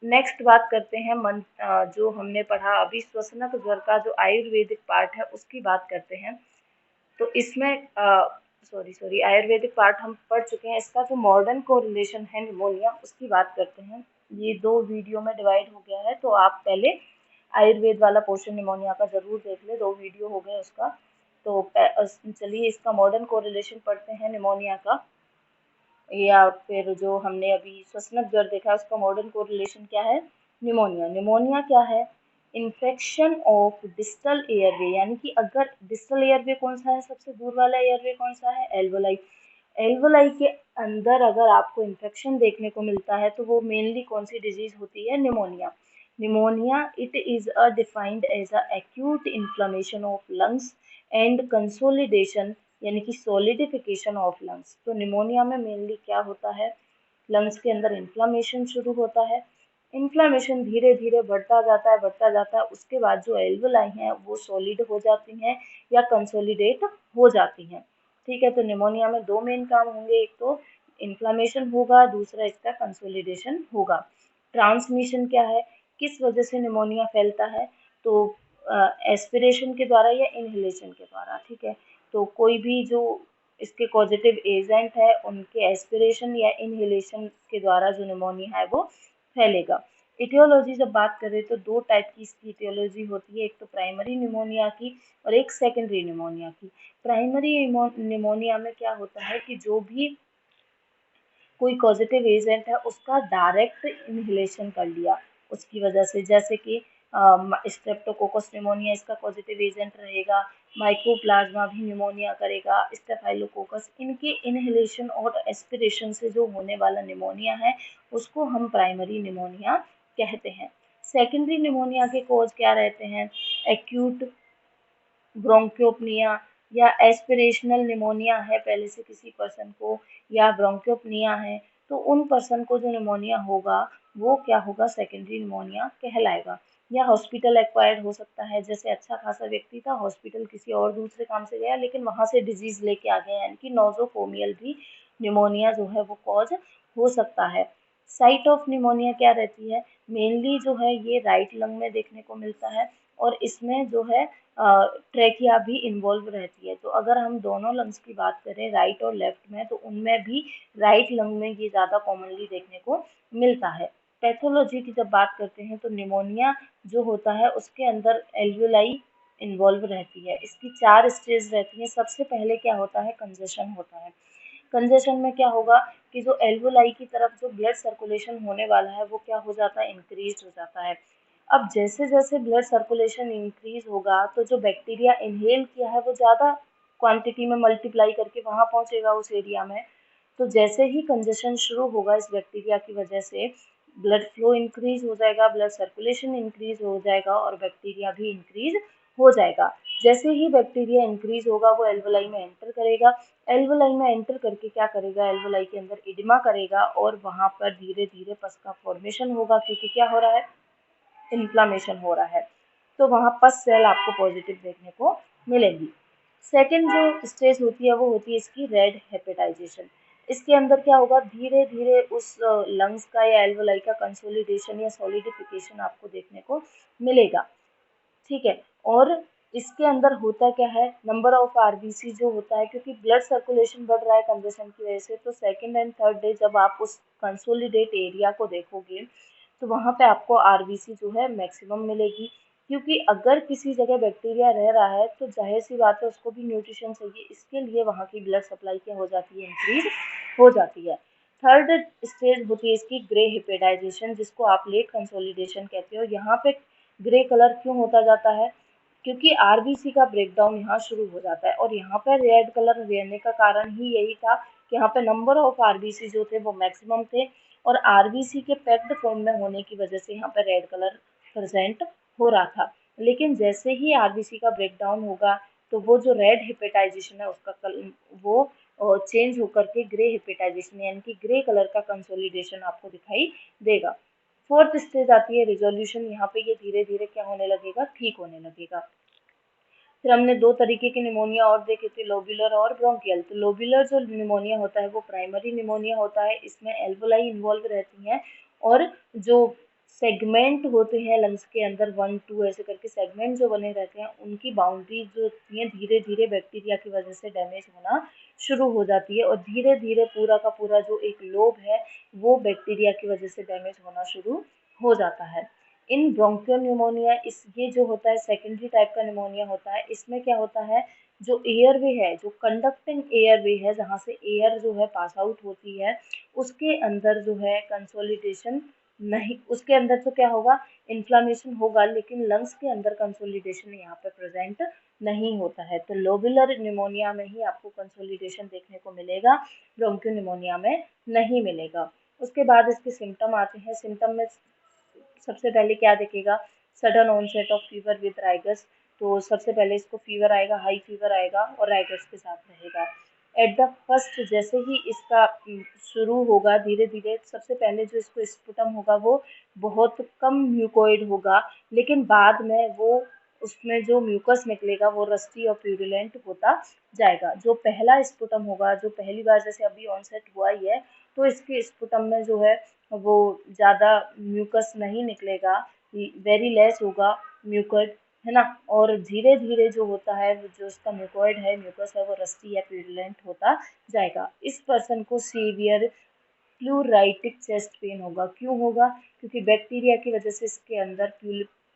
Next बात करते हैं जो हमने पढ़ा अभी श्वसनक ज्वर का जो आयुर्वेदिक पार्ट है उसकी बात करते हैं। तो इसमें सॉरी आयुर्वेदिक पार्ट हम पढ़ चुके हैं, इसका जो मॉडर्न कोरिलेशन है निमोनिया उसकी बात करते हैं। ये 2 वीडियो में डिवाइड हो गया है, तो आप पहले आयुर्वेद वाला पोर्शन निमोनिया का ज़रूर देख लें, 2 वीडियो हो गए उसका। तो चलिए इसका मॉडर्न कोरिलेशन पढ़ते हैं निमोनिया का, या फिर जो हमने अभी श्वसनक ज्वर देखा है उसका मॉडर्न कोरिलेशन क्या है। निमोनिया निमोनिया क्या है, इन्फेक्शन ऑफ डिस्टल एयरवे, यानी कि अगर डिस्टल एयरवे कौन सा है, सबसे दूर वाला एयरवे कौन सा है, एल्वोलाई। एल्वोलाई के अंदर अगर आपको इन्फेक्शन देखने को मिलता है तो वो मेनली कौन सी डिजीज होती है, pneumonia. Pneumonia it is a defined as a acute inflammation of lungs and consolidation, यानी कि सॉलिडिफिकेशन ऑफ लंग्स। तो निमोनिया में मेनली क्या होता है, लंग्स के अंदर इन्फ्लामेशन शुरू होता है, इन्फ्लामेशन धीरे धीरे बढ़ता जाता है, उसके बाद जो एल्वोलाई हैं वो सॉलिड हो जाती हैं या कंसोलिडेट हो जाती हैं। ठीक है, तो निमोनिया में 2 मेन काम होंगे, एक तो इन्फ्लामेशन होगा, दूसरा इसका कंसोलिडेशन होगा। ट्रांसमिशन क्या है, किस वजह से निमोनिया फैलता है, तो एस्पिरेशन के द्वारा या इनहेलेशन के द्वारा। ठीक है, तो कोई भी जो इसके पॉजिटिव एजेंट है उनके एस्पिरेशन या इनहेलेशन के द्वारा जो निमोनिया है वो फैलेगा। इटियोलॉजी जब बात करें तो 2 टाइप की इसकी इटियोलॉजी होती है, एक तो प्राइमरी निमोनिया की और एक सेकेंडरी निमोनिया की। प्राइमरी निमोनिया में क्या होता है कि जो भी कोई पॉजिटिव एजेंट है उसका डायरेक्ट इनहेलेशन कर लिया उसकी वजह से, जैसे कि स्ट्रेप्टोकोकस निमोनिया इसका पॉजिटिव एजेंट रहेगा, माइकोप्लाज्मा भी निमोनिया करेगा, स्टेफाइलोकोकस, इनके इनहेलेशन और एस्पिरेशन से जो होने वाला निमोनिया है उसको हम प्राइमरी निमोनिया कहते हैं। सेकेंडरी निमोनिया के कॉज क्या रहते हैं, एक्यूट ब्रोंकियोपनिया या एस्पिरेशनल निमोनिया है पहले से किसी पर्सन को, या ब्रोंकियोपनिया है, तो उन पर्सन को जो निमोनिया होगा वो क्या होगा, सेकेंडरी निमोनिया कहलाएगा। या हॉस्पिटल एक्वायर्ड हो सकता है, जैसे अच्छा खासा व्यक्ति था, हॉस्पिटल किसी और दूसरे काम से गया लेकिन वहां से डिजीज लेके आ गया, यानी कि नोजोफोमियल भी निमोनिया जो है वो कॉज हो सकता है। साइट ऑफ निमोनिया क्या रहती है, मेनली जो है ये राइट लंग में देखने को मिलता है, और इसमें जो है ट्रेकिया भी इन्वॉल्व रहती है। तो अगर हम दोनों लंग्स की बात करें राइट और लेफ्ट में, तो उनमें भी राइट लंग में ये ज़्यादा कॉमनली देखने को मिलता है। पैथोलॉजी की जब बात करते हैं तो निमोनिया जो होता है उसके अंदर एल्वियोलाई इन्वॉल्व रहती है। इसकी 4 स्टेज रहती हैं। सबसे पहले क्या होता है, कंजेशन होता है। कंजेशन में क्या होगा कि जो एल्वोलाई की तरफ जो ब्लड सर्कुलेशन होने वाला है वो क्या हो जाता है, इंक्रीज हो जाता है। अब जैसे जैसे ब्लड सर्कुलेशन इंक्रीज होगा तो जो बैक्टीरिया इनहेल किया है वो ज़्यादा क्वांटिटी में मल्टीप्लाई करके वहाँ पहुँचेगा उस एरिया में। तो जैसे ही कंजेशन शुरू होगा इस बैक्टीरिया की वजह से ब्लड फ्लो इंक्रीज हो जाएगा, ब्लड सर्कुलेशन इंक्रीज हो जाएगा और बैक्टीरिया भी इंक्रीज हो जाएगा। जैसे ही बैक्टीरिया इंक्रीज होगा वो एल्वोलाई में एंटर करेगा, एल्वोलाई में एंटर करके क्या करेगा, एल्वोलाई के अंदर इडिमा करेगा और वहाँ पर धीरे धीरे पस का फॉर्मेशन होगा, क्योंकि क्या हो रहा है, इन्फ्लामेशन हो रहा है। तो वहाँ पस सेल आपको पॉजिटिव देखने को मिलेंगी। सेकेंड जो स्टेज होती है वो होती है इसकी रेड हेपेटाइजेशन। इसके अंदर क्या होगा, धीरे धीरे उस लंग्स का या एल्वोलाई का कंसोलिडेशन या सॉलिडिफिकेशन आपको देखने को मिलेगा। ठीक है, और इसके अंदर होता क्या है, नंबर ऑफ आरबीसी जो होता है, क्योंकि ब्लड सर्कुलेशन बढ़ रहा है कंजेशन की वजह से, तो सेकेंड एंड थर्ड डे जब आप उस कंसोलिडेट एरिया को देखोगे तो वहाँ पे आपको आरबीसी जो है मैक्सिमम मिलेगी, क्योंकि अगर किसी जगह बैक्टीरिया रह रहा है तो जाहिर सी बात है उसको भी न्यूट्रिशन चाहिए, इसके लिए वहाँ की ब्लड सप्लाई क्या हो जाती है, इंक्रीज हो जाती है। थर्ड स्टेज होती है इसकी ग्रे हिपेटाइजेशन, जिसको आप लेट कंसोलिडेशन कहते हो। यहाँ पे ग्रे कलर क्यों होता जाता है, क्योंकि आरबीसी का ब्रेकडाउन यहाँ शुरू हो जाता है, और यहाँ पर रेड कलर रहने का कारण ही यही था कि यहाँ पे नंबर ऑफ आरबीसी जो थे वो मैक्सिमम थे, और आरबीसी के पैक्ड फॉर्म में होने की वजह से यहाँ पे रेड कलर प्रेजेंट हो रहा था। लेकिन जैसे ही आरबीसी का ब्रेकडाउन होगा तो वो जो रेड हिपेटाइजेशन है उसका वो चेंज होकर के ग्रे हिपेटाइजेशन यानी कि ग्रे कलर का कंसोलिडेशन आपको दिखाई देगा। फोर्थ स्टेज आती है रिजोल्यूशन, यहाँ पे ये धीरे धीरे क्या होने लगेगा, ठीक होने लगेगा। फिर हमने 2 तरीके के निमोनिया और देखे थे, लोब्यूलर और ब्रोंकियल। तो लोब्यूलर जो निमोनिया होता है वो प्राइमरी निमोनिया होता है, इसमें एल्वोलाई इन्वॉल्व रहती हैं, और जो सेगमेंट होते हैं लंग्स के अंदर, 1 2 ऐसे करके सेगमेंट जो बने रहते हैं, उनकी बाउंड्री जो होती है धीरे धीरे बैक्टीरिया की वजह से डैमेज होना शुरू हो जाती है, और धीरे धीरे पूरा का पूरा जो एक लोब है वो बैक्टीरिया की वजह से डैमेज होना शुरू हो जाता है। इन ब्रोंकियल न्यूमोनिया, इस ये जो होता है सेकेंडरी टाइप का न्यूमोनिया होता है, इसमें क्या होता है, जो एयरवे है, जो कंडक्टिंग एयरवे है, जहाँ से एयर जो है पास आउट होती है, उसके अंदर जो है कंसोलिडेशन नहीं, उसके अंदर तो क्या होगा, इन्फ्लामेशन होगा, लेकिन लंग्स के अंदर कंसोलिडेशन यहाँ पे प्रेजेंट नहीं होता है। तो लोबुलर निमोनिया में ही आपको कंसोलिडेशन देखने को मिलेगा, ब्रोंकियो निमोनिया में नहीं मिलेगा। उसके बाद इसके सिम्टम आते हैं। सिम्टम में सबसे पहले क्या दिखेगा, sudden onset of fever with rigors. तो सबसे पहले इसको फीवर आएगा, हाई फीवर आएगा और राइगस के साथ रहेगा। एट द फर्स्ट, जैसे ही इसका शुरू होगा, धीरे धीरे सबसे पहले जो इसको स्पुटम होगा वो बहुत कम म्यूकोइड होगा, लेकिन बाद में वो उसमें जो म्यूकस निकलेगा वो रस्टी और प्यूरिलेंट होता जाएगा। जो पहला स्पुटम होगा, जो पहली बार जैसे अभी ऑनसेट हुआ ही है, तो इसके स्पुटम में जो है वो ज़्यादा म्यूकस नहीं निकलेगा, वेरी लेस होगा म्यूकॉइड, है ना। और धीरे धीरे जो होता है, जो उसका म्यूकॉइड है, म्यूकस है, वो रस्टी या प्यूरिलेंट होता जाएगा। इस पर्सन को सीवियर प्लूराइटिक चेस्ट पेन होगा। क्यों होगा, क्योंकि बैक्टीरिया की वजह से इसके अंदर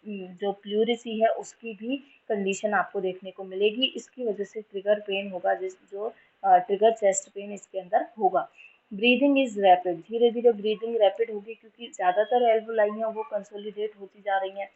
जो प्लूरिसी है उसकी भी कंडीशन आपको देखने को मिलेगी। इसकी वजह से ट्रिगर पेन होगा, जो ट्रिगर चेस्ट पेन इसके अंदर होगा। ब्रीदिंग इज रैपिड, धीरे धीरे ब्रीदिंग रैपिड होगी, क्योंकि ज़्यादातर एल्वोलाई हैं वो कंसोलिडेट होती जा रही हैं,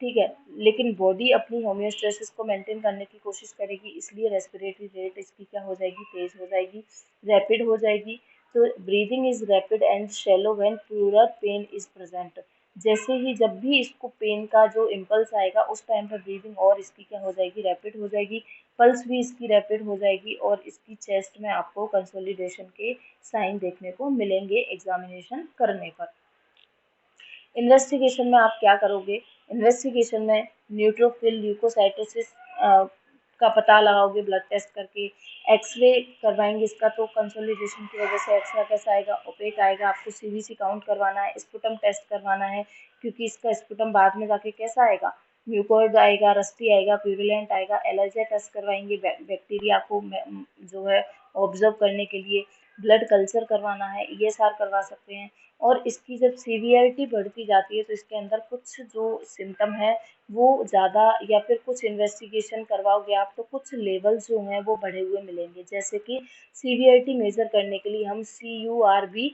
ठीक है, लेकिन बॉडी अपनी होम्योस्टेसिस को मेंटेन करने की कोशिश करेगी, इसलिए रेस्पिरेटरी रेट इसकी क्या हो जाएगी, तेज हो जाएगी, रैपिड हो जाएगी। तो breathing is rapid and shallow when pleural pain is present. जैसे ही जब भी इसको पेन का जो इम्पल्स आएगा, उस टाइम पर ब्रीदिंग और इसकी क्या हो जाएगी, रैपिड हो जाएगी, पल्स भी इसकी रैपिड हो जाएगी, और इसकी चेस्ट में आपको कंसोलिडेशन के साइन देखने को मिलेंगे एग्जामिनेशन करने पर। इन्वेस्टिगेशन में आप क्या करोगे, इन्वेस्टिगेशन में न्यूट्रोफिल ल्यूकोसाइटोसिस का पता लगाओगे ब्लड टेस्ट करके, एक्सरे करवाएंगे इसका, तो कंसोलिडेशन की वजह से एक्सरे कैसा आएगा, ओपेक आएगा। आपको सीवीसी काउंट करवाना है, स्पुटम टेस्ट करवाना है, क्योंकि इसका स्पुटम बाद में जाके कैसा आएगा, म्यूकोइड आएगा, रस्टी आएगा, प्यूरिलेंट आएगा। एलर्जी टेस्ट करवाएंगे बैक्टीरिया को जो है ऑब्जर्व करने के लिए। ब्लड कल्चर करवाना है, ईएसआर करवा सकते हैं। और इसकी जब सीवियरिटी बढ़ती जाती है, तो इसके अंदर कुछ जो सिम्टम है वो ज़्यादा, या फिर कुछ इन्वेस्टिगेशन करवाओगे आप तो कुछ लेवल्स जो हैं वो बढ़े हुए मिलेंगे। जैसे कि सीवियरिटी मेजर करने के लिए हम CURB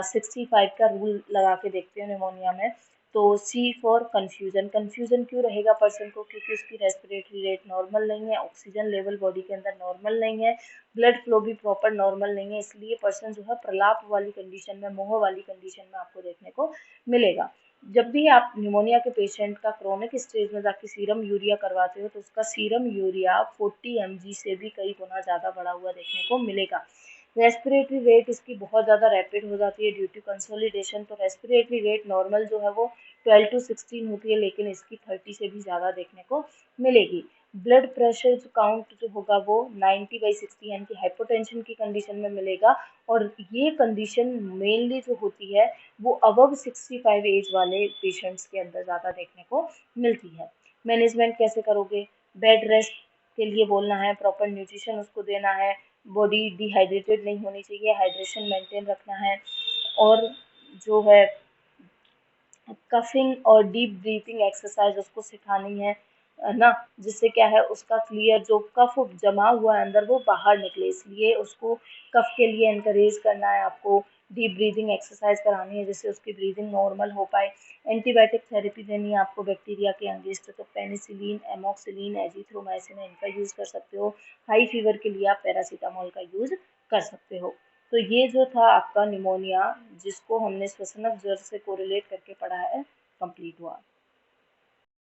65 का रूल लगा के देखते हैं निमोनिया में। तो C फॉर कन्फ्यूजन, कन्फ्यूजन क्यों रहेगा पर्सन को, क्योंकि उसकी रेस्पिरेटरी रेट नॉर्मल नहीं है, ऑक्सीजन लेवल बॉडी के अंदर नॉर्मल नहीं है, ब्लड फ्लो भी प्रॉपर नॉर्मल नहीं है, इसलिए पर्सन जो है प्रलाप वाली कंडीशन में, मोह वाली कंडीशन में आपको देखने को मिलेगा। जब भी आप निमोनिया के पेशेंट का क्रोनिक स्टेज में जाके सीरम यूरिया करवाते हो, तो उसका सीरम यूरिया 40 mg से भी कई गुना ज़्यादा बढ़ा हुआ देखने को मिलेगा। रेस्पिरेटरी रेट इसकी बहुत ज़्यादा रैपिड हो जाती है ड्यू टू कंसोलिडेशन। तो रेस्पिरेटरी रेट नॉर्मल जो है वो 12 to 16 होती है, लेकिन इसकी 30 से भी ज़्यादा देखने को मिलेगी। ब्लड प्रेशर जो काउंट जो होगा वो 90/60 यानी कि हाइपोटेंशन की कंडीशन में मिलेगा, और ये कंडीशन मेनली जो होती है वो अबव 65 एज वाले पेशेंट्स के अंदर ज़्यादा देखने को मिलती है। मैनेजमेंट कैसे करोगे, बेड रेस्ट के लिए बोलना है, प्रॉपर न्यूट्रिशन उसको देना है, बॉडी डिहाइड्रेटेड नहीं होनी चाहिए, हाइड्रेशन मेंटेन रखना है, और जो है कफिंग और डीप ब्रीथिंग एक्सरसाइज उसको सिखानी है ना, जिससे क्या है उसका क्लियर जो कफ जमा हुआ है अंदर वो बाहर निकले, इसलिए उसको कफ के लिए इनकरेज करना है आपको। डीप ब्रीदिंग एक्सरसाइज करानी है जिससे उसकी ब्रीदिंग नॉर्मल हो पाए। एंटीबायोटिक थेरेपी देनी है आपको बैक्टीरिया के अगेंस्ट, तो पेनिसिलिन, एमोक्सिलिन, एजिथ्रोमाइसिन इनका यूज़ कर सकते हो। हाई फीवर के लिए आप पैरासीटामोल का यूज़ कर सकते हो। तो ये जो था आपका निमोनिया, जिसको हमने श्वसनक ज्वर से कोरिलेट करके पढ़ा है, कंप्लीट हुआ।